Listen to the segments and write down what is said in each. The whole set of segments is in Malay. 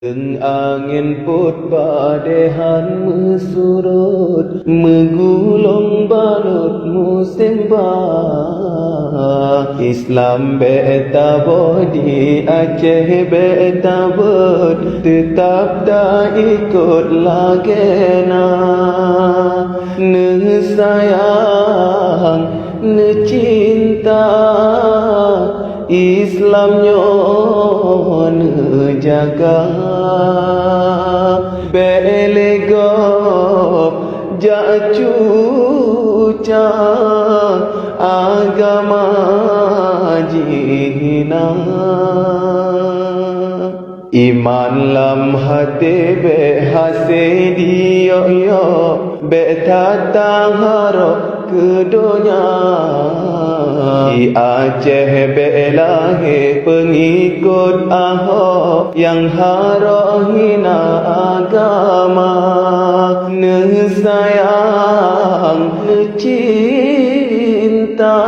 Angin put padehan surut menggulung balut musim bah Islam beta bodi Aceh beta bot tetap tak ikut lagena ne sayang ne cinta Islam nyon jaga belegop jacuca agama jina iman lam hati be hasedi yo yo be tatang harap ke dunia di Aceh belahi pengikut Ahok yang harap hina agama ne sayang ne cinta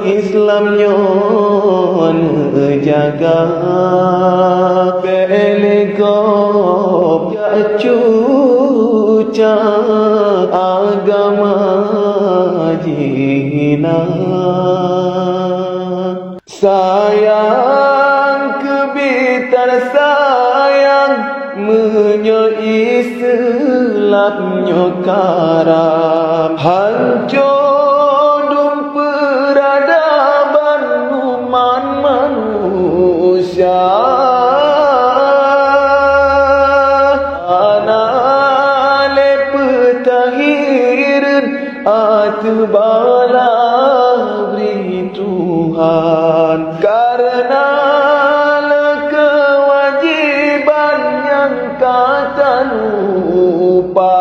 Islam nyon jaga belegop jacuca agama jina sayang kebitar sayang menyo Islamnya karam hancur dum peradaban umat manusia anale petahirin atbala beri Tuhan karena kewajiban yang kata lupa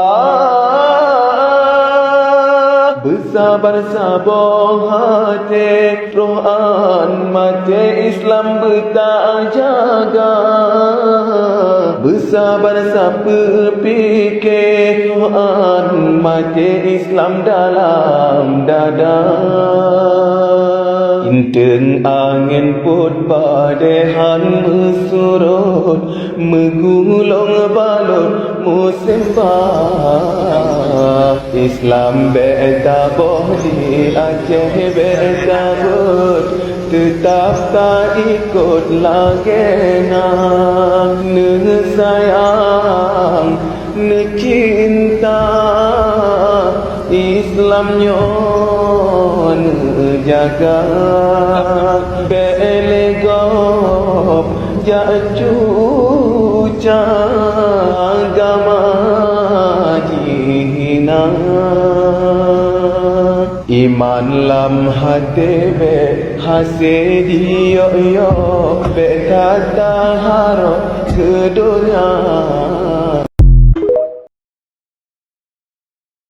bersabar sabar hati rohan mati Islam bertak jaga bersabar sabar fikir rohan mati Islam dalam dada inteng angin put padehan surut menggulung balut musim bah Islam beta bohdi Aceh beta bot tetap tak ikut lagena ne sayang ne cinta Islam nyon jaga belegop jacuca agama jina iman lam hati be hasedi yo yo be kata harap ke dunia